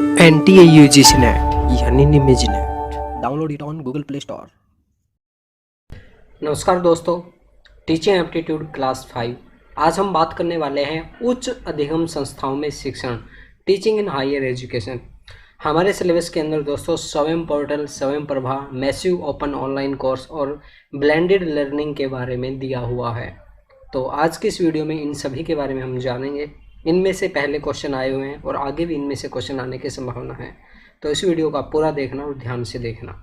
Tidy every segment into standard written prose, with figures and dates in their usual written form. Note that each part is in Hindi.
NTA UGC नेट यानी निमेज NET, download it on Google Play Store. नमस्कार दोस्तों, टीचिंग एप्टीट्यूड क्लास 5। आज हम बात करने वाले हैं उच्च अधिगम संस्थाओं में शिक्षण, टीचिंग इन हायर एजुकेशन। हमारे सिलेबस के अंदर दोस्तों स्वयं पोर्टल, स्वयं Prabha, massive open online course और ब्लेंडेड लर्निंग के बारे में दिया हुआ है। तो आज की इस वीडियो में इन सभी के बारे में हम जानेंगे। इनमें से पहले क्वेश्चन आए हुए हैं और आगे भी इनमें से क्वेश्चन आने की संभावना है, तो इस वीडियो का पूरा देखना और ध्यान से देखना।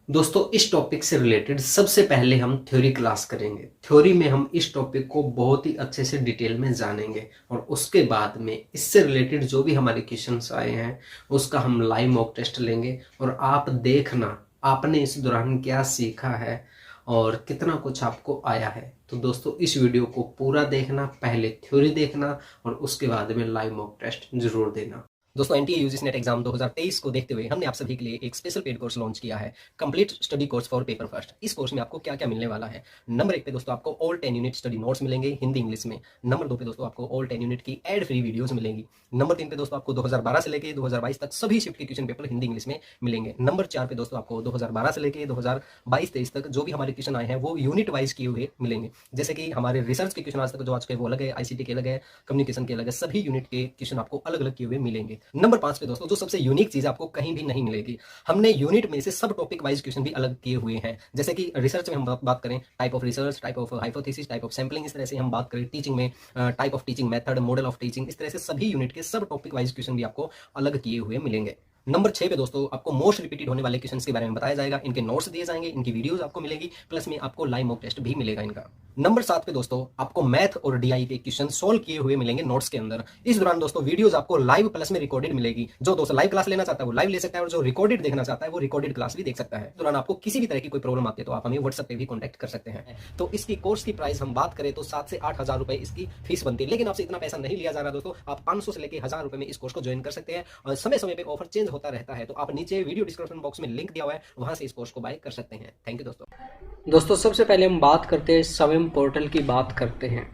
दोस्तों, इस टॉपिक से रिलेटेड सबसे पहले हम थ्योरी क्लास करेंगे। थ्योरी में हम इस टॉपिक को बहुत ही अच्छे से डिटेल में जानेंगे और उसके बाद में इससे रिलेटेड जो भी हमारे क्वेश्चंस आए हैं उसका हम लाइव मॉक टेस्ट लेंगे और आप देखना आपने इस दौरान क्या सीखा है और कितना कुछ आपको आया है। तो दोस्तों, इस वीडियो को पूरा देखना, पहले थ्योरी देखना और उसके बाद में लाइव मॉक टेस्ट जरूर देना। दोस्तों, एनटीए यूजीसी नेट एग्जाम 2023 को देखते हुए हमने आप सभी के लिए एक स्पेशल पेड कोर्स लॉन्च किया है, complete study course for paper first. इस कोर्स में आपको क्या क्या मिलने वाला है। नंबर 1 पे दोस्तों आपको ऑल 10 यूनिट स्टडी नोट्स मिलेंगे हिंदी इंग्लिश में। नंबर 2 पे दोस्तों आपको ऑल 10 यूनिट की एड फ्री वीडियोस मिलेंगी। नंबर 3 पे दोस्तों आपको 2012 से लेकर 2022 तक सभी शिफ्ट के क्वेश्चन पेपर हिंदी इंग्लिश में मिलेंगे। नंबर 4 पे दोस्तों आपको 2012 से लेकर 2022-23 तक जो भी हमारे क्वेश्चन आए हैं वो यूनिट वाइज किए हुए मिलेंगे। जैसे कि हमारे रिसर्च के क्वेश्चन आज तक जो आज के वो अलग है, आईसीटी के अलग है, कम्युनिकेशन के अलग है, सभी यूनिट के क्वेश्चन आपको अलग अलग किए हुए मिलेंगे। नंबर 5 पे दोस्तों जो सबसे यूनिक चीज आपको कहीं भी नहीं मिलेगी, हमने यूनिट में से सब टॉपिक वाइज क्वेश्चन भी अलग किए हुए हैं। जैसे कि रिसर्च में हम बात करें type of research, type of hypothesis, type of sampling, इस तरह से हम बात करें टीचिंग में type of teaching method, model of teaching, इस तरह से सभी यूनिट के सब टॉपिक वाइज क्वेश्चन भी आपको अलग किए हुए मिलेंगे। नंबर 6 पे दोस्तों आपको मोस्ट रिपीटेड होने वाले क्वेश्चंस के बारे में बताया जाएगा, इनके नोट्स दिए जाएंगे, इनकी वीडियोस आपको मिलेगी, प्लस में आपको लाइव मॉक टेस्ट भी मिलेगा इनका। नंबर 7 पे दोस्तों आपको मैथ और डीआई के क्वेश्चन सोल्व किए हुए मिलेंगे नोट्स के अंदर। इस दौरान दोस्तों वीडियोस आपको लाइव प्लस में रिकॉर्डेड मिलेगी। जो दोस्तों लाइव क्लास लेना चाहता है वो लाइव ले सकता है और जो रिकॉर्डेड देखना चाहता है वो रिकॉर्डेड क्लास भी देख सकता है। इस दौरान आपको किसी भी तरह की कोई प्रॉब्लम आती है तो आप हमें व्हाट्सएप पे भी कॉन्टैक्ट कर सकते हैं। तो इसकी कोर्स की प्राइस हम बात करें तो 7 से 8 हजार रुपए इसकी फीस बनती है, लेकिन आपसे इतना पैसा नहीं लिया जा रहा दोस्तों। आप 500 से लेकर 1000 रुपए में इस कोर्स को ज्वाइन कर सकते हैं और समय समय पे ऑफर चेंज होता रहता है। तो आप नीचे वीडियो डिस्क्रिप्शन बॉक्स में लिंक दिया हुआ है, वहां से इस कोर्स को बाय कर सकते हैं। थैंक यू दोस्तों, सबसे पहले हम बात करते हैं स्वयं पोर्टल की बात करते हैं।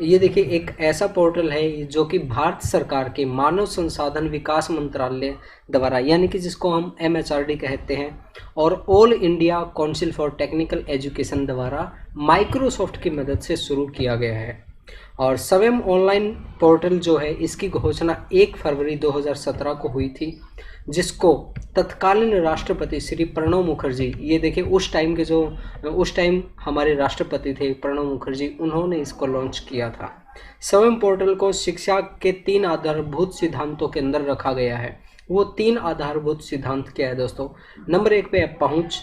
ये देखिए, एक ऐसा पोर्टल है जो कि भारत सरकार के मानव संसाधन विकास मंत्रालय द्वारा, यानी कि जिसको हम MHRD कहते हैं, और all India council for technical education द्वारा माइक्रोसॉफ्ट की मदद से शुरू किया गया है। और स्वयं ऑनलाइन पोर्टल जो है इसकी घोषणा 1 फरवरी 2017 को हुई थी, जिसको तत्कालीन राष्ट्रपति श्री प्रणब मुखर्जी, ये देखिए उस टाइम हमारे राष्ट्रपति थे प्रणब मुखर्जी, उन्होंने इसको लॉन्च किया था। स्वयं पोर्टल को शिक्षा के 3 आधारभूत सिद्धांतों के अंदर रखा गया है। वो 3 आधारभूत सिद्धांत क्या है दोस्तों? नंबर 1 पे पहुंच,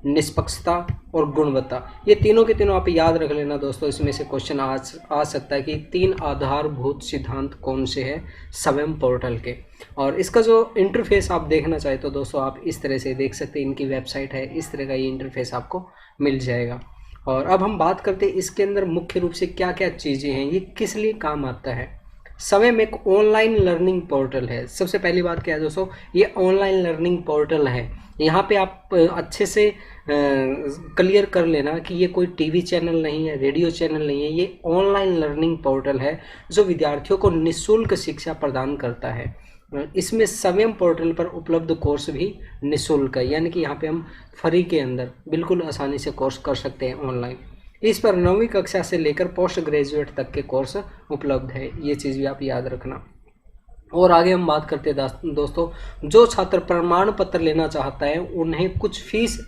निष्पक्षता और गुणवत्ता। ये तीनों के तीनों आप याद रख लेना दोस्तों, इसमें से क्वेश्चन आ सकता है कि 3 आधारभूत सिद्धांत कौन से हैं स्वयं पोर्टल के। और इसका जो इंटरफेस आप देखना चाहे तो दोस्तों आप इस तरह से देख सकते हैं, इनकी वेबसाइट है, इस तरह का ये इंटरफेस आपको मिल जाएगा। और अब हम बात करते हैं इसके अंदर मुख्य रूप से क्या क्या चीज़ें हैं, ये किस लिए काम आता है। स्वयं एक ऑनलाइन लर्निंग पोर्टल है। सबसे पहली बात क्या है दोस्तों, ये ऑनलाइन लर्निंग पोर्टल है। यहाँ पे आप अच्छे से क्लियर कर लेना कि ये कोई टीवी चैनल नहीं है, रेडियो चैनल नहीं है, ये ऑनलाइन लर्निंग पोर्टल है जो विद्यार्थियों को निःशुल्क शिक्षा प्रदान करता है। इसमें स्वयं पोर्टल पर उपलब्ध कोर्स भी निःशुल्क है, यानी कि यहाँ पे हम फ्री के अंदर बिल्कुल आसानी से कोर्स कर सकते हैं ऑनलाइन। इस पर 9वीं कक्षा से लेकर पोस्ट ग्रेजुएट तक के कोर्स उपलब्ध है, ये चीज़ भी आप याद रखना। और आगे हम बात करते हैं दोस्तों, जो छात्र प्रमाण पत्र लेना चाहता है उन्हें कुछ फीस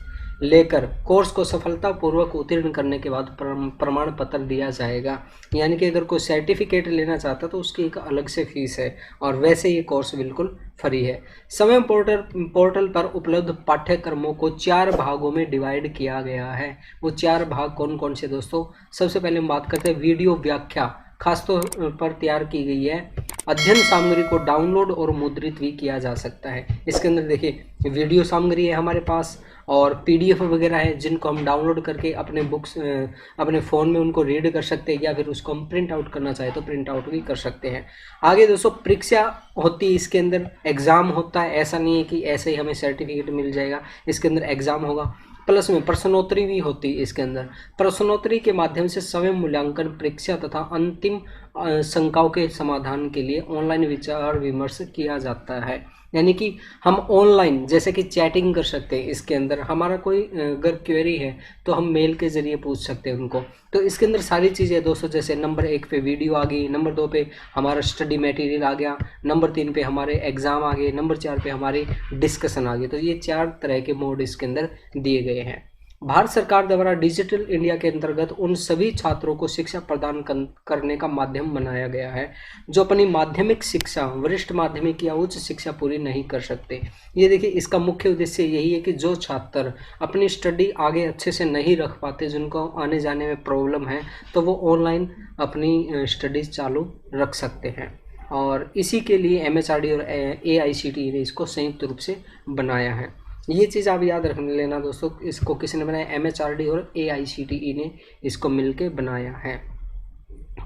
लेकर कोर्स को सफलतापूर्वक उत्तीर्ण करने के बाद प्रमाण पत्र दिया जाएगा। यानी कि अगर कोई सर्टिफिकेट लेना चाहता है तो उसकी एक अलग से फीस है, और वैसे ये कोर्स बिल्कुल फ्री है। स्वयं पोर्टल पर उपलब्ध पाठ्यक्रमों को 4 भागों में डिवाइड किया गया है। वो 4 भाग कौन कौन से दोस्तों? सबसे पहले हम बात करते हैं वीडियो व्याख्या, खासतौर पर तैयार की गई है। अध्ययन सामग्री को डाउनलोड और मुद्रित भी किया जा सकता है। इसके अंदर देखिए वीडियो सामग्री है हमारे पास, और PDF वगैरह है जिनको हम डाउनलोड करके अपने फ़ोन में उनको रीड कर सकते हैं, या फिर उसको हम प्रिंट आउट करना चाहे तो प्रिंट आउट भी कर सकते हैं। आगे दोस्तों परीक्षा होती है, इसके अंदर एग्ज़ाम होता है। ऐसा नहीं है कि ऐसे ही हमें सर्टिफिकेट मिल जाएगा, इसके अंदर एग्ज़ाम होगा। प्लस में प्रश्नोत्तरी भी होती है। इसके अंदर प्रश्नोत्तरी के माध्यम से स्वयं मूल्यांकन, परीक्षा तथा अंतिम शंकाओं के समाधान के लिए ऑनलाइन विचार विमर्श किया जाता है। यानी कि हम ऑनलाइन जैसे कि चैटिंग कर सकते हैं, इसके अंदर हमारा कोई अगर क्वेरी है तो हम मेल के ज़रिए पूछ सकते हैं उनको। तो इसके अंदर सारी चीज़ें दोस्तों, जैसे नंबर 1 पे वीडियो आ गई, नंबर 2 पे हमारा स्टडी मटेरियल आ गया, नंबर 3 पे हमारे एग्ज़ाम आ गए, नंबर 4 पे हमारी डिस्कशन आ गई। तो ये 4 तरह के मोड इसके अंदर दिए गए हैं। भारत सरकार द्वारा डिजिटल इंडिया के अंतर्गत उन सभी छात्रों को शिक्षा प्रदान करने का माध्यम बनाया गया है जो अपनी माध्यमिक शिक्षा, वरिष्ठ माध्यमिक या उच्च शिक्षा पूरी नहीं कर सकते। ये देखिए, इसका मुख्य उद्देश्य यही है कि जो छात्र अपनी स्टडी आगे अच्छे से नहीं रख पाते, जिनको आने जाने में प्रॉब्लम है, तो वो ऑनलाइन अपनी स्टडीज चालू रख सकते हैं। और इसी के लिए MHRD और AICTE ने इसको संयुक्त रूप से बनाया है। ये चीज़ आप याद रख लेना दोस्तों, इसको किसने बनाया? MHRD और AICTE ने इसको मिलके बनाया है।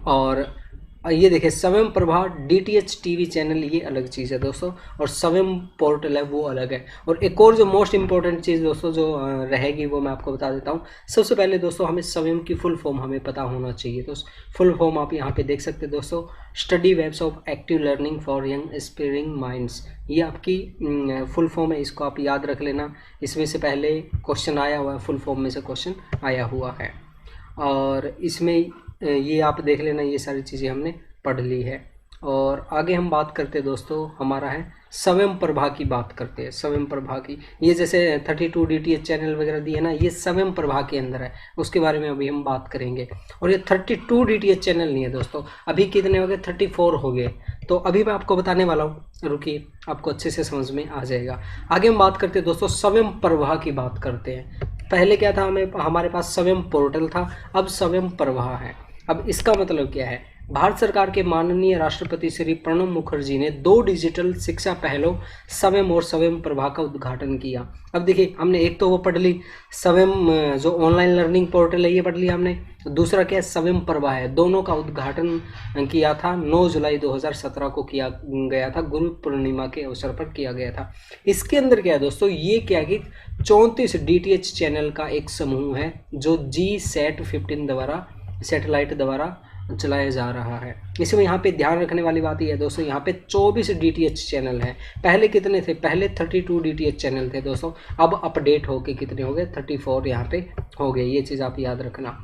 और ये देखिए, स्वयं प्रभा DTH TV चैनल, ये अलग चीज़ है दोस्तों, और स्वयं पोर्टल है वो अलग है। और एक और जो मोस्ट इंपॉर्टेंट चीज़ दोस्तों जो रहेगी वो मैं आपको बता देता हूँ। सबसे पहले दोस्तों हमें स्वयं की फुल फॉर्म हमें पता होना चाहिए। तो फुल फॉर्म आप यहाँ पे देख सकते हैं दोस्तों, study webs of active learning for young aspiring minds. ये आपकी फुल फॉर्म है, इसको आप याद रख लेना। इसमें से पहले क्वेश्चन आया हुआ है, फुल फॉर्म में से क्वेश्चन आया हुआ है। और इसमें ये आप देख लेना, ये सारी चीज़ें हमने पढ़ ली है। और आगे हम बात करते हैं दोस्तों, हमारा है स्वयं प्रभा की बात करते हैं। स्वयं प्रभा की, ये जैसे 32 DTH चैनल वगैरह दिए ना, ये स्वयं प्रभा के अंदर है, उसके बारे में अभी हम बात करेंगे। और ये 32 DTH चैनल नहीं है दोस्तों, अभी कितने हो गए? 34 हो गए। तो अभी मैं आपको बताने वाला हूँ, रुकिए, आपको अच्छे से समझ में आ जाएगा। आगे हम बात करते हैं दोस्तों, स्वयं प्रभा की बात करते हैं। पहले क्या था, हमारे पास स्वयं पोर्टल था, अब स्वयं प्रभा है। अब इसका मतलब क्या है? भारत सरकार के माननीय राष्ट्रपति श्री प्रणब मुखर्जी ने 2 डिजिटल शिक्षा पहलों स्वयं और स्वयं प्रभा का उद्घाटन किया। अब देखिए, हमने एक तो वो पढ़ ली, स्वयं जो ऑनलाइन लर्निंग पोर्टल है ये पढ़ लिया हमने। दूसरा क्या है? स्वयं प्रभा है। दोनों का उद्घाटन किया था 9 जुलाई 2017 को किया गया था, गुरु पूर्णिमा के अवसर पर किया गया था। इसके अंदर क्या है दोस्तों, ये क्या है कि 34 DTH चैनल का एक समूह है जो GSAT-15 द्वारा, सैटेलाइट द्वारा चलाया जा रहा है। इसमें यहाँ पे ध्यान रखने वाली बात ये है दोस्तों, यहाँ पे 24 DTH चैनल हैं। पहले कितने थे? पहले 32 DTH चैनल थे दोस्तों, अब अपडेट होके कितने हो गए? 34 यहाँ पे हो गए। ये चीज़ आप याद रखना।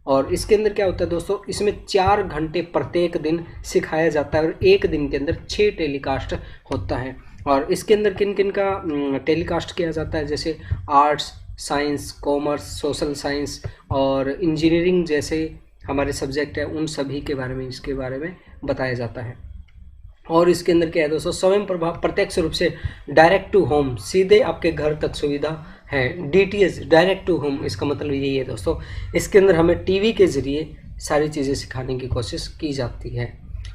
और इसके अंदर क्या होता है दोस्तों, इसमें 4 घंटे प्रत्येक दिन सिखाया जाता है और एक दिन के अंदर 6 टेलीकास्ट होता है। और इसके अंदर किन किन का टेलीकास्ट किया जाता है? जैसे arts, science, commerce, social science और इंजीनियरिंग जैसे हमारे सब्जेक्ट है, उन सभी के बारे में, इसके बारे में बताया जाता है। और इसके अंदर क्या है दोस्तों, स्वयं प्रभा प्रत्यक्ष रूप से डायरेक्ट टू होम, सीधे आपके घर तक सुविधा है। DTH डायरेक्ट टू होम, इसका मतलब यही है दोस्तों, इसके अंदर हमें TV के ज़रिए सारी चीज़ें सिखाने की कोशिश की जाती है।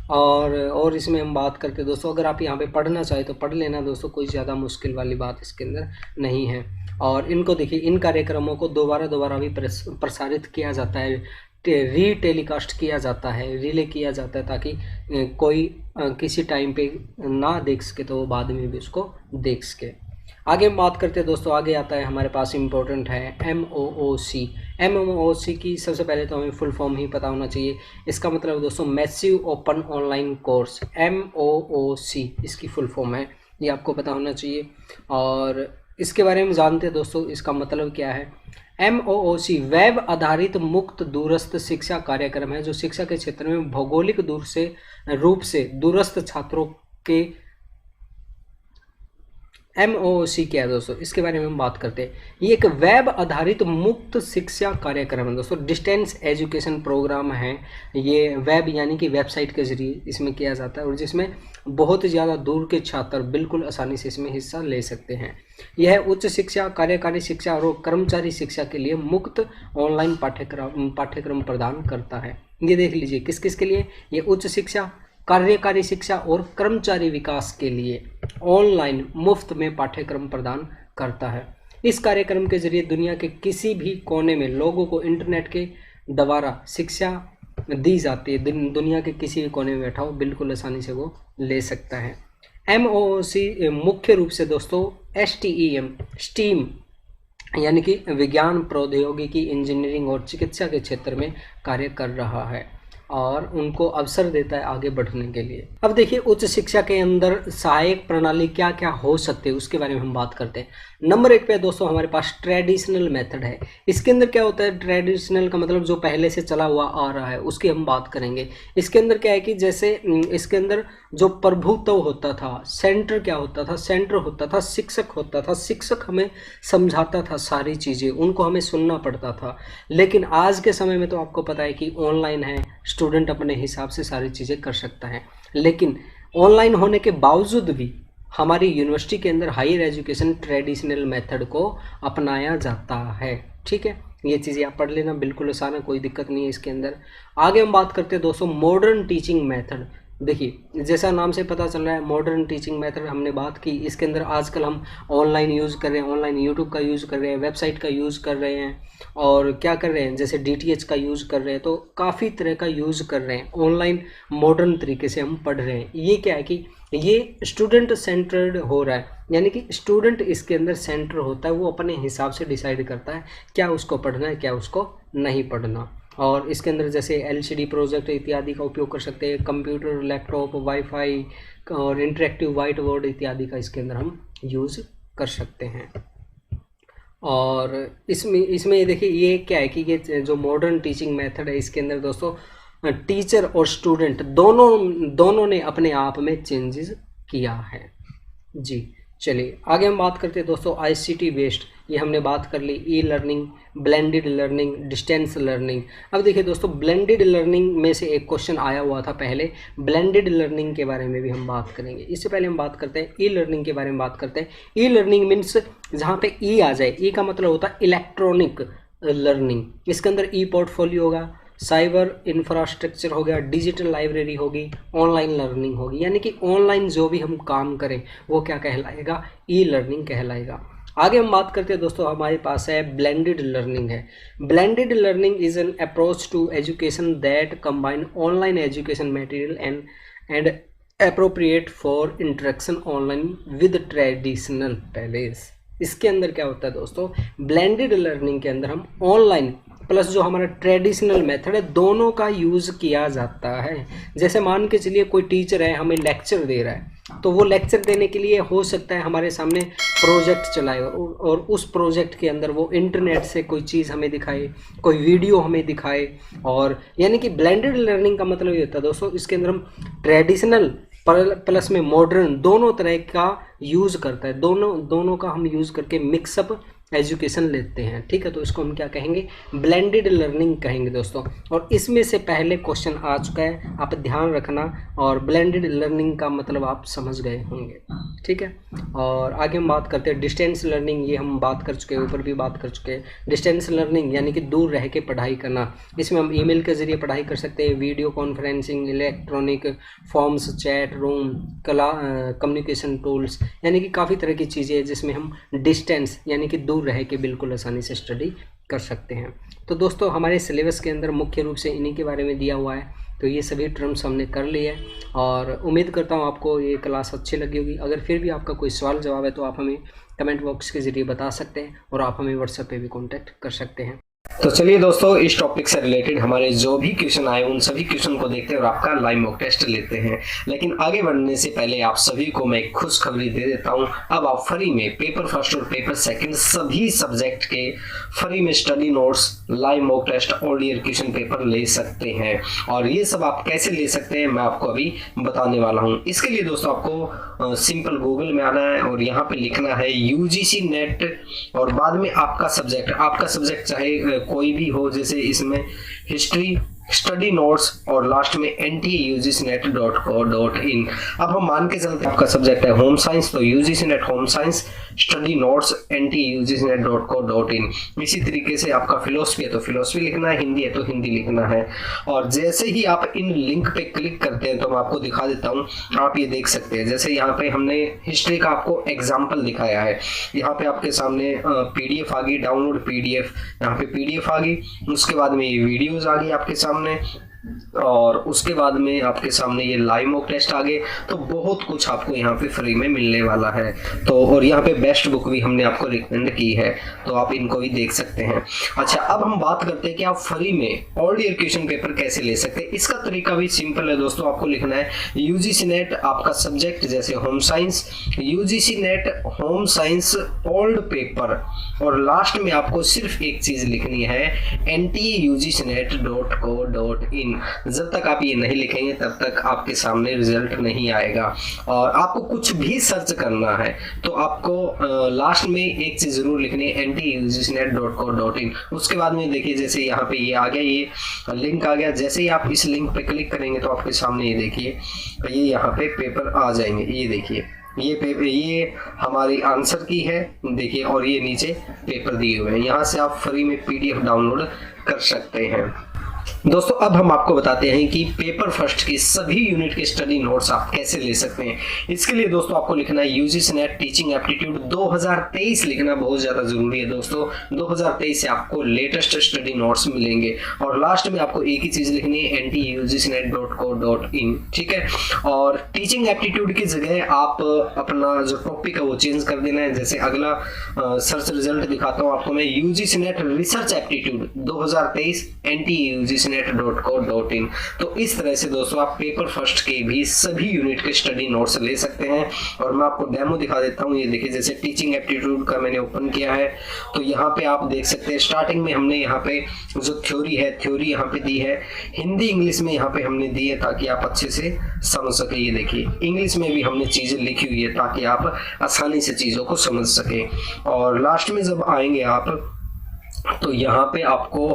और इसमें हम बात करते हैं दोस्तों, अगर आप यहाँ पे पढ़ना चाहें तो पढ़ लेना दोस्तों, कोई ज़्यादा मुश्किल वाली बात इसके अंदर नहीं है। और इनको देखिए, इन कार्यक्रमों को दोबारा भी प्रसारित किया जाता है, टेलीकास्ट किया जाता है, रिले किया जाता है, ताकि कोई किसी टाइम पे ना देख सके तो वो बाद में भी उसको देख सके। आगे हम बात करते हैं दोस्तों, आगे आता है हमारे पास इम्पोर्टेंट है MOOC। MOOC की सबसे पहले तो हमें फुल फॉर्म ही पता होना चाहिए। इसका मतलब दोस्तों massive open online course, MOOC इसकी फुल फॉर्म है, ये आपको पता होना चाहिए। और इसके बारे में जानते हैं दोस्तों, इसका मतलब क्या है? MOOC वेब आधारित मुक्त दूरस्थ शिक्षा कार्यक्रम है जो शिक्षा के क्षेत्र में भौगोलिक रूप से दूरस्थ छात्रों के। MOOC क्या है दोस्तों, इसके बारे में हम बात करते हैं। ये एक वेब आधारित मुक्त शिक्षा कार्यक्रम है दोस्तों, डिस्टेंस एजुकेशन प्रोग्राम है। ये वेब यानी कि वेबसाइट के जरिए इसमें किया जाता है और जिसमें बहुत ज़्यादा दूर के छात्र बिल्कुल आसानी से इसमें हिस्सा ले सकते हैं। यह उच्च शिक्षा, कार्यकारी शिक्षा और कर्मचारी शिक्षा के लिए मुक्त ऑनलाइन पाठ्यक्रम प्रदान करता है। ये देख लीजिए, किस किस के लिए? ये उच्च शिक्षा, कार्यकारी शिक्षा और कर्मचारी विकास के लिए ऑनलाइन मुफ्त में पाठ्यक्रम प्रदान करता है। इस कार्यक्रम के जरिए दुनिया के किसी भी कोने में लोगों को इंटरनेट के द्वारा शिक्षा दी जाती है। दुनिया के किसी भी कोने में बैठा हो बिल्कुल आसानी से वो ले सकता है। MOOC मुख्य रूप से दोस्तों STEM यानी कि विज्ञान, प्रौद्योगिकी, इंजीनियरिंग और चिकित्सा के क्षेत्र में कार्य कर रहा है। और उनको अवसर देता है आगे बढ़ने के लिए। अब देखिए उच्च शिक्षा के अंदर सहायक प्रणाली क्या क्या हो सकते हैं उसके बारे में हम बात करते हैं। नंबर 1 पे दोस्तों हमारे पास ट्रेडिशनल मेथड है। इसके अंदर क्या होता है, ट्रेडिशनल का मतलब जो पहले से चला हुआ आ रहा है उसकी हम बात करेंगे। इसके अंदर क्या है कि जैसे इसके अंदर जो प्रभुत्व होता था, सेंटर क्या होता था, सेंटर होता था शिक्षक होता था। शिक्षक हमें समझाता था सारी चीज़ें, उनको हमें सुनना पड़ता था। लेकिन आज के समय में तो आपको पता है कि ऑनलाइन है, स्टूडेंट अपने हिसाब से सारी चीज़ें कर सकता है। लेकिन ऑनलाइन होने के बावजूद भी हमारी यूनिवर्सिटी के अंदर हायर एजुकेशन ट्रेडिशनल मेथड को अपनाया जाता है। ठीक है, ये चीज़ें आप पढ़ लेना, बिल्कुल आसान है, कोई दिक्कत नहीं है इसके अंदर। आगे हम बात करते हैं दोस्तों मॉडर्न टीचिंग मेथड। देखिए जैसा नाम से पता चल रहा है मॉडर्न टीचिंग मेथड, हमने बात की। इसके अंदर आजकल हम ऑनलाइन यूज़ कर रहे हैं, ऑनलाइन यूट्यूब का यूज़ कर रहे हैं, वेबसाइट का यूज़ कर रहे हैं, और क्या कर रहे हैं जैसे DTH का यूज़ कर रहे हैं। तो काफ़ी तरह का यूज़ कर रहे हैं, ऑनलाइन मॉडर्न तरीके से हम पढ़ रहे हैं। ये क्या है कि ये स्टूडेंट सेंटर्ड हो रहा है, यानी कि स्टूडेंट इसके अंदर सेंटर होता है, वो अपने हिसाब से डिसाइड करता है क्या उसको पढ़ना है क्या उसको नहीं पढ़ना। और इसके अंदर जैसे LCD प्रोजेक्ट इत्यादि का उपयोग कर सकते हैं, कंप्यूटर, लैपटॉप, वाईफाई और इंटरेक्टिव वाइट बोर्ड इत्यादि का इसके अंदर हम यूज़ कर सकते हैं। और इसमें देखिए ये क्या है कि ये जो मॉडर्न टीचिंग मेथड है इसके अंदर दोस्तों टीचर और स्टूडेंट दोनों ने अपने आप में चेंजेस किया है जी। चलिए आगे हम बात करते हैं दोस्तों ICT बेस्ड, ये हमने बात कर ली। E learning, blended learning, distance learning. अब देखिए दोस्तों ब्लेंडेड लर्निंग में से एक क्वेश्चन आया हुआ था पहले, ब्लेंडेड लर्निंग के बारे में भी हम बात करेंगे। इससे पहले हम बात करते हैं ई लर्निंग के बारे में बात करते हैं। ई लर्निंग मीन्स जहाँ पे ई आ जाए, ई का मतलब होता है इलेक्ट्रॉनिक लर्निंग। इसके अंदर ई पोर्टफोलियो होगा, साइबर इंफ्रास्ट्रक्चर हो गया, डिजिटल लाइब्रेरी होगी, ऑनलाइन लर्निंग होगी। यानी कि ऑनलाइन जो भी हम काम करें वो क्या कहलाएगा, ई लर्निंग कहलाएगा। आगे हम बात करते हैं दोस्तों, हमारे पास है ब्लेंडेड लर्निंग है। Blended learning is an approach to education that combine online education material and appropriate for interaction online with traditional palace. इसके अंदर क्या होता है दोस्तों, ब्लेंडेड लर्निंग के अंदर हम ऑनलाइन प्लस जो हमारा ट्रेडिशनल मेथड है दोनों का यूज़ किया जाता है। जैसे मान के चलिए कोई टीचर है हमें लेक्चर दे रहा है, तो वो लेक्चर देने के लिए हो सकता है हमारे सामने प्रोजेक्ट चलाए और उस प्रोजेक्ट के अंदर वो इंटरनेट से कोई चीज़ हमें दिखाए, कोई वीडियो हमें दिखाए। और यानी कि ब्लेंडेड लर्निंग का मतलब ये होता है दोस्तों, इसके अंदर हम ट्रेडिशनल प्लस में मॉडर्न दोनों तरह का यूज़ करता है, दोनों का हम यूज़ करके मिक्सअप एजुकेशन लेते हैं। ठीक है, तो इसको हम क्या कहेंगे, ब्लेंडेड लर्निंग कहेंगे दोस्तों। और इसमें से पहले क्वेश्चन आ चुका है, आप ध्यान रखना, और ब्लेंडेड लर्निंग का मतलब आप समझ गए होंगे। ठीक है, और आगे हम बात करते हैं डिस्टेंस लर्निंग। ये हम बात कर चुके हैं, ऊपर भी बात कर चुके हैं। डिस्टेंस लर्निंग यानी कि दूर रह के पढ़ाई करना। इसमें हम ईमेल के जरिए पढ़ाई कर सकते हैं, video conferencing, electronic forms, chat room, communication tools, यानी कि काफ़ी तरह की चीज़ें हैं जिसमें हम डिस्टेंस यानी कि दूर रह के बिल्कुल आसानी से स्टडी कर सकते हैं। तो दोस्तों हमारे सिलेबस के अंदर मुख्य रूप से इन्हीं के बारे में दिया हुआ है। तो ये सभी टर्म्स हमने कर लिए हैं और उम्मीद करता हूँ आपको ये क्लास अच्छी लगी होगी। अगर फिर भी आपका कोई सवाल जवाब है तो आप हमें कमेंट बॉक्स के ज़रिए बता सकते हैं और आप हमें व्हाट्सएप पे भी कॉन्टैक्ट कर सकते हैं। तो चलिए दोस्तों, इस टॉपिक से रिलेटेड हमारे जो भी क्वेश्चन आए उन सभी क्वेश्चन को देखते हैं और आपका लाइव मॉक टेस्ट लेते हैं। लेकिन आगे बढ़ने से पहले आप सभी को मैं एक खुशखबरी दे देता हूं। अब आप फ्री में पेपर फर्स्ट और पेपर सेकंड सभी सब्जेक्ट के फ्री में study notes, live mock test और ईयर क्वेश्चन पेपर ले सकते हैं। और ये सब आप कैसे ले सकते हैं मैं आपको अभी बताने वाला हूँ। इसके लिए दोस्तों आपको सिंपल गूगल में आना है और यहाँ पे लिखना है UGC नेट और बाद में आपका सब्जेक्ट चाहे कोई भी हो, जैसे इसमें हिस्ट्री, स्टडी नोट्स और लास्ट में ntugcnet.co.in। अब हम मान के चलते आपका सब्जेक्ट है होम साइंस, तो UGC net home science study notes ntugcnet.co.in। इसी तरीके से आपका फिलोसफी है तो फिलोसफी लिखना है, हिंदी है तो हिंदी लिखना है। और जैसे ही आप इन लिंक पे क्लिक करते हैं तो मैं आपको दिखा देता हूँ, आप ये देख सकते हैं। जैसे यहाँ पे हमने हिस्ट्री का आपको एग्जाम्पल दिखाया है, यहाँ पे आपके सामने PDF आ गई, डाउनलोड PDF, यहाँ पे PDF आ गई, उसके बाद में ये वीडियोज आ गई आपके सामने। और उसके बाद में आपके सामने ये लाइव मॉक टेस्ट आ गए। तो बहुत कुछ आपको यहाँ पे फ्री में मिलने वाला है। तो और यहाँ पे बेस्ट बुक भी हमने आपको रिकमेंड की है, तो आप इनको भी देख सकते हैं। अच्छा, अब हम बात करते हैं कि आप फ्री में ऑल ईयर क्वेश्चन पेपर कैसे ले सकते हैं। इसका तरीका भी सिंपल है दोस्तों। आपको लिखना है यूजीसी नेट आपका सब्जेक्ट जैसे home science, UGC net home science old paper, और लास्ट में आपको सिर्फ एक चीज लिखनी है ntugsnet.co.in। जब तक आप ये नहीं लिखेंगे तब तक आपके सामने रिजल्ट नहीं आएगा। और आपको कुछ भी सर्च करना है तो आपको लास्ट में एक चीज जरूर लिखनी है ntugsnet.co.in। उसके बाद में देखिए जैसे यहाँ पे ये आ गया, ये लिंक आ गया। जैसे ही आप इस लिंक पे क्लिक करेंगे तो आपके सामने ये देखिए ये यहाँ पे पेपर आ जाएंगे। ये देखिए ये पेपर, ये हमारी आंसर की है देखिए, और ये नीचे पेपर दिए हुए हैं। यहाँ से आप फ्री में पीडीएफ डाउनलोड कर सकते हैं। दोस्तों अब हम आपको बताते हैं कि पेपर फर्स्ट की सभी यूनिट के स्टडी नोट्स आप कैसे ले सकते हैं। इसके लिए दोस्तों आपको लिखना है यूजीसी नेट टीचिंग एप्टीट्यूड 2023 लिखना बहुत ज्यादा जरूरी है दोस्तों। 2023 से आपको लेटेस्ट स्टडी नोट्स मिलेंगे। और लास्ट में आपको एक ही चीज लिखनी है ntugsnet.co.in, ठीक है। और टीचिंग एप्टीट्यूड की जगह आप अपना जो टॉपिक है वो चेंज कर देना है। जैसे अगला सर्च रिजल्ट दिखाता हूँ आपको मैं, UGC net research aptitude 2023 ntugsnet.co.in। तो इस तरह से दोस्तों आप पेपर फर्स्ट के भी सभी यूनिट के स्टडी नोट्स ले सकते हैं। और मैं आपको डेमो दिखा देता हूँ। ये देखिए जैसे टीचिंग एप्टीट्यूड का मैंने ओपन किया है तो यहाँ पे आप देख सकते हैं स्टार्टिंग में हमने यहाँ पे जो थ्योरी है, थ्योरी यहाँ पे दी है हिंदी इंग्लिश में यहाँ पे हमने दी है ताकि आप अच्छे से समझ सके। ये देखिए इंग्लिश में भी हमने चीजें लिखी हुई है ताकि आप आसानी से चीजों को समझ सके। और लास्ट में जब आएंगे आप तो यहाँ पे आपको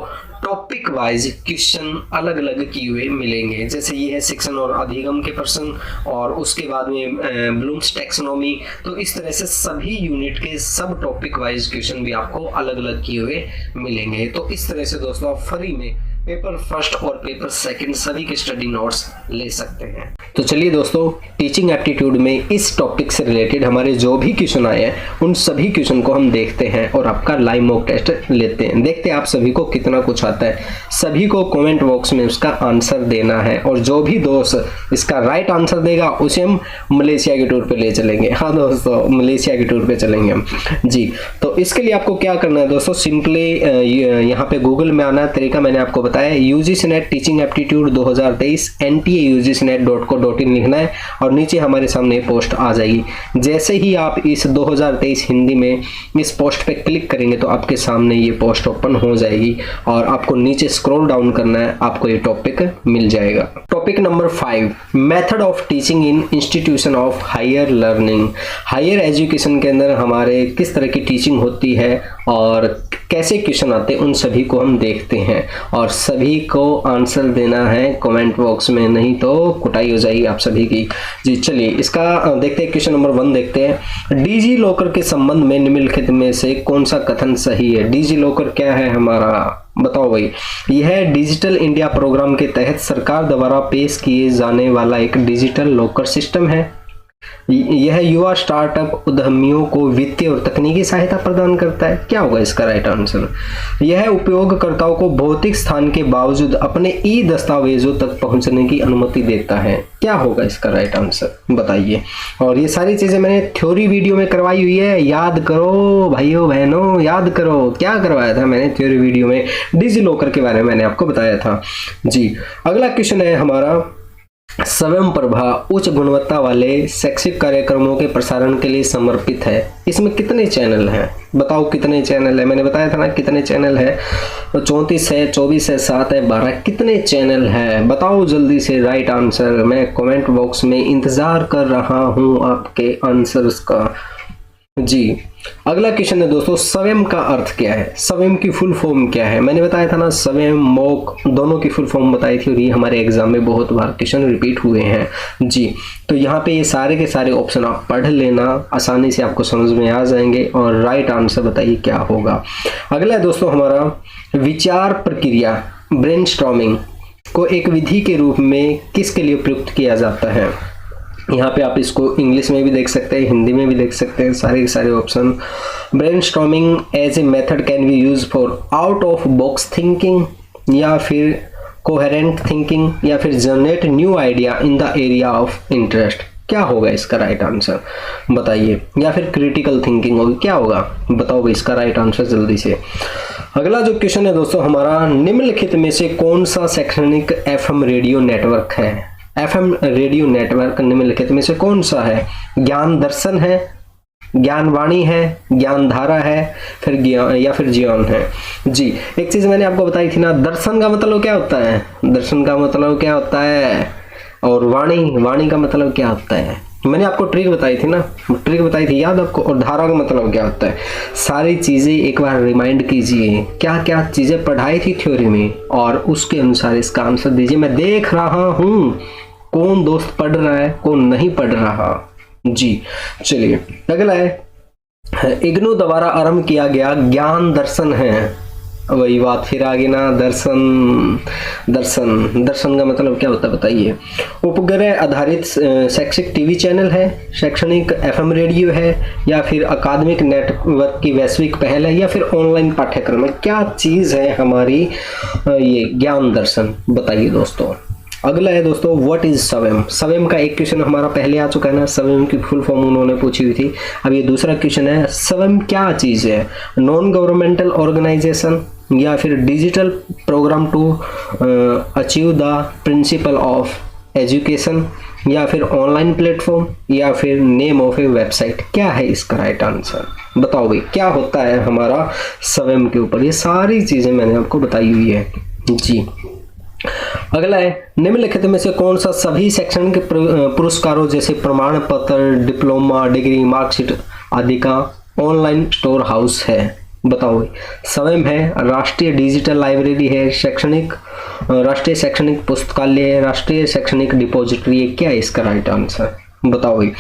टॉपिक वाइज क्वेश्चन अलग अलग किए हुए मिलेंगे। जैसे ये है शिक्षण और अधिगम के प्रश्न, और उसके बाद में ब्लूम्स टैक्सोनॉमी। तो इस तरह से सभी यूनिट के सब टॉपिक वाइज क्वेश्चन भी आपको अलग अलग किए हुए मिलेंगे। तो इस तरह से दोस्तों आप फ्री में पेपर फर्स्ट और पेपर सेकंड सभी के स्टडी नोट्स ले सकते हैं। तो चलिए दोस्तों टीचिंग एप्टीट्यूड में इस टॉपिक से रिलेटेड हमारे जो भी क्वेश्चन आए हैं उन सभी क्वेश्चन को हम देखते हैं और आपका लाइव मॉक टेस्ट लेते हैं। देखते हैं आप सभी को कितना कुछ आता है। सभी को कमेंट बॉक्स में उसका आंसर देना है, और जो भी दोस्त इसका राइट आंसर देगा उसे हम मलेशिया के टूर पे ले चलेंगे। हाँ दोस्तों, मलेशिया के टूर पे चलेंगे हम जी। तो इसके लिए आपको क्या करना है दोस्तों, सिंपली यहाँ पे गूगल में आना। तरीका मैंने आपको बताया, UGC net teaching aptitude 2023 ntugsnet.co.in लिखना है और नीचे हमारे सामने पोस्ट आ जाएगी। जैसे ही आप इस 2023 हिंदी में इस पोस्ट पे क्लिक करेंगे तो आपके सामने ये पोस्ट ओपन हो जाएगी और आपको नीचे स्क्रॉल डाउन करना है, आपको ये टॉपिक मिल जाएगा। Topic number 5, method of teaching in institution of higher learning. Higher education के अंदर हमारे किस तरह की टीचिंग होती है और कैसे क्वेश्चन आते हैं उन सभी को हम देखते हैं, और सभी को आंसर देना है कमेंट बॉक्स में, नहीं तो कुटाई हो जाएगी आप सभी की जी। चलिए इसका देखते हैं, क्वेश्चन नंबर 1 देखते हैं। डिजी लॉकर के संबंध में निम्नलिखित में से कौन सा कथन सही है। डिजी लॉकर क्या है हमारा, बताओ भाई। यह डिजिटल इंडिया प्रोग्राम के तहत सरकार द्वारा पेश किए जाने वाला एक डिजिटल लॉकर सिस्टम है। यह युवा स्टार्टअप उद्यमियों को वित्तीय और तकनीकी सहायता प्रदान करता है। क्या होगा इसका राइट आंसर। यह उपयोगकर्ताओं को भौतिक स्थान के बावजूद अपने ई दस्तावेजों तक पहुंचने की अनुमति देता है। क्या होगा इसका राइट आंसर, बताइए। और ये सारी चीजें मैंने थ्योरी वीडियो में करवाई हुई है, याद करो भाइयों बहनों, याद करो। क्या करवाया था मैंने थ्योरी वीडियो में, डिजी लॉकर के बारे में मैंने आपको बताया था जी। अगला क्वेश्चन है हमारा, स्वयं प्रभा उच्च गुणवत्ता वाले शैक्षिक कार्यक्रमों के प्रसारण के लिए समर्पित है। इसमें कितने चैनल हैं, बताओ कितने चैनल है। मैंने बताया था ना कितने चैनल है, 34 है, 24 है, 7 है, 12, कितने चैनल है बताओ जल्दी से राइट आंसर। मैं कमेंट बॉक्स में इंतजार कर रहा हूं आपके आंसर्स का जी। अगला क्वेश्चन है दोस्तों, स्वयं का अर्थ क्या है, स्वयं की फुल फॉर्म क्या है। मैंने बताया था ना स्वयं मॉक दोनों की फुल फॉर्म बताई थी और ये हमारे एग्जाम में बहुत बार क्वेश्चन रिपीट हुए हैं जी। तो यहाँ पे ये सारे के सारे ऑप्शन आप पढ़ लेना, आसानी से आपको समझ में आ जाएंगे और राइट आंसर बताइए क्या होगा। अगला है दोस्तों हमारा, विचार प्रक्रिया ब्रेनस्टॉर्मिंग को एक विधि के रूप में किसके लिए प्रयुक्त किया जाता है। यहाँ पे आप इसको इंग्लिश में भी देख सकते हैं, हिंदी में भी देख सकते हैं, सारे के सारे option. Brainstorming as a method can be use for out of box thinking, या फिर कोहेरेंट थिंकिंग या फिर generate new idea in the area of interest. क्या होगा इसका राइट आंसर बताइए। या फिर क्रिटिकल थिंकिंग होगी, क्या होगा बताओ भाई इसका राइट आंसर जल्दी से। अगला जो क्वेश्चन है दोस्तों हमारा, निम्नलिखित में से कौन सा शैक्षणिक एफएम रेडियो नेटवर्क है। एफएम रेडियो नेटवर्क निम्नलिखित में से कौन सा है। ज्ञान दर्शन है, ज्ञानवाणी है, ज्ञानधारा है, फिर ज्ञान या फिर जीवन है। जी एक चीज मैंने आपको बताई थी ना, दर्शन का मतलब क्या होता है, दर्शन का मतलब क्या होता है, और वाणी का मतलब क्या होता है। मैंने आपको ट्रिक बताई थी ना, ट्रिक बताई थी याद आपको। और धारा का मतलब क्या होता है। सारी चीजें एक बार रिमाइंड कीजिए, क्या क्या चीजें पढ़ाई थी थ्योरी में, और उसके अनुसार इसका आंसर दीजिए। मैं देख रहा हूं कौन दोस्त पढ़ रहा है कौन नहीं पढ़ रहा। जी चलिए अगला है, इग्नू द्वारा आरंभ किया गया ज्ञान दर्शन है। वही बात फिर आगे ना, दर्शन दर्शन दर्शन का मतलब क्या होता है बताइए। उपग्रह आधारित शैक्षिक टीवी चैनल है, शैक्षणिक एफएम रेडियो है, या फिर अकादमिक नेटवर्क की वैश्विक पहल है, या फिर ऑनलाइन पाठ्यक्रम है। क्या चीज है हमारी ये ज्ञान दर्शन बताइए दोस्तों। अगला है दोस्तों, व्हाट इज सवेम। सवेम का एक क्वेश्चन हमारा पहले आ चुका है ना, सवेम की फुल फॉर्म उन्होंने पूछी हुई थी। अब ये दूसरा क्वेश्चन है, सवेम क्या चीज है। नॉन गवर्नमेंटल ऑर्गेनाइजेशन, या फिर digital programme to achieve the principle of education, या फिर ऑनलाइन प्लेटफॉर्म, या फिर नेम ऑफ ए वेबसाइट। क्या है इसका राइट आंसर बताओ भाई, क्या होता है हमारा सवेम के ऊपर। ये सारी चीजें मैंने आपको बताई हुई है जी। अगला है, निम्नलिखित में से कौन सा सभी शैक्षणिक पुरस्कारों जैसे प्रमाण पत्र, डिप्लोमा, डिग्री, मार्कशीट आदि का ऑनलाइन स्टोर हाउस है बताओ। सवेम है, राष्ट्रीय डिजिटल लाइब्रेरी है, राष्ट्रीय शैक्षणिक पुस्तकालय है, राष्ट्रीय शैक्षणिक डिपॉजिटरी है। क्या है इसका राइट आंसर बताओ भाई।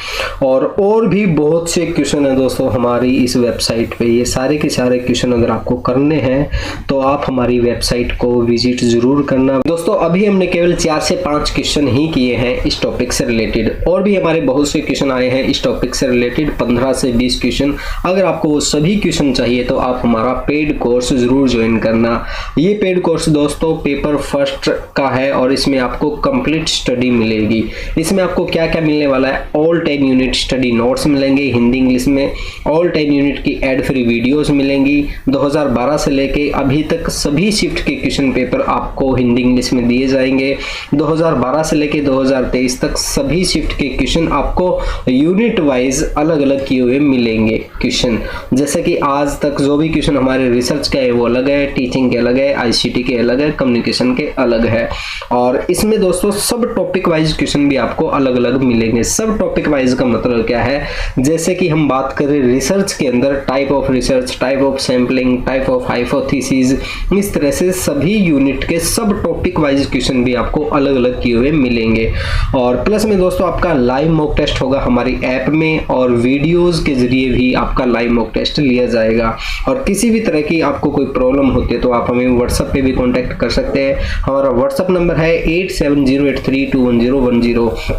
और भी बहुत से क्वेश्चन है दोस्तों हमारी इस वेबसाइट पे। ये सारे के सारे क्वेश्चन अगर आपको करने हैं तो आप हमारी वेबसाइट को विजिट जरूर करना दोस्तों। अभी हमने केवल 4 से 5 क्वेश्चन ही किए हैं इस टॉपिक से रिलेटेड, और भी हमारे बहुत से क्वेश्चन आए हैं इस टॉपिक से रिलेटेड, 15 से 20 क्वेश्चन। अगर आपको वो सभी क्वेश्चन चाहिए तो आप हमारा पेड कोर्स जरूर ज्वाइन करना। ये पेड कोर्स दोस्तों पेपर फर्स्ट का है, और इसमें आपको कंप्लीट स्टडी मिलेगी। इसमें आपको क्या क्या मिलने वाला है, ऑल 10 यूनिट स्टडी नोट्स मिलेंगे हिंदी इंग्लिश में, ऑल 10 यूनिट की एड फ्री वीडियोस मिलेंगी। 2012 से लेके अभी तक सभी शिफ्ट के क्वेश्चन पेपर आपको हिंदी इंग्लिश में दिए जाएंगे। 2012 से लेके 2023 तक सभी शिफ्ट के क्वेश्चन आपको यूनिट वाइज अलग अलग किए हुए मिलेंगे क्वेश्चन। जैसे कि आज तक जो भी क्वेश्चन हमारे रिसर्च के है वो अलग है, टीचिंग के अलग है, आईसीटी के अलग है, कम्युनिकेशन के अलग है। और इसमें दोस्तों सब टॉपिक वाइज क्वेश्चन भी आपको अलग अलग मिलेंगे। सब टॉपिक वाइज का मतलब क्या है, जैसे कि हम बात करें रिसर्च के अंदर type of research, type of sampling, type of hypothesis, इस तरह से सभी यूनिट के सब टॉपिक वाइज क्वेश्चन भी आपको अलग अलग किए हुए मिलेंगे। और प्लस में दोस्तों आपका लाइव मॉक टेस्ट होगा हमारी ऐप में, और वीडियोस के जरिए भी आपका लाइव मॉक टेस्ट लिया जाएगा। और किसी भी तरह की आपको कोई प्रॉब्लम होती है तो आप हमें व्हाट्सएप पे भी कॉन्टैक्ट कर सकते हैं। हमारा व्हाट्सएप नंबर है 8708321010।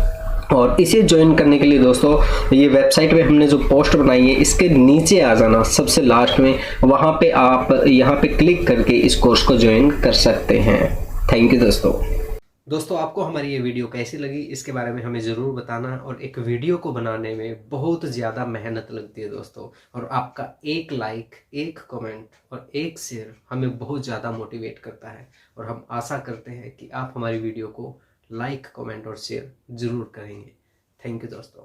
और इसे ज्वाइन करने के लिए दोस्तों ये वेबसाइट पे हमने जो पोस्ट बनाई है इसके नीचे आ जाना सबसे लास्ट में, वहां पे आप यहाँ पे क्लिक करके इस कोर्स को ज्वाइन कर सकते हैं। थैंक यू दोस्तों आपको हमारी ये वीडियो कैसी लगी इसके बारे में हमें ज़रूर बताना। और एक वीडियो को बनाने में बहुत ज़्यादा मेहनत लगती है दोस्तों, और आपका एक लाइक, एक कमेंट और एक शेयर हमें बहुत ज़्यादा मोटिवेट करता है। और हम आशा करते हैं कि आप हमारी वीडियो को लाइक, कमेंट और शेयर जरूर करेंगे। थैंक यू दोस्तों।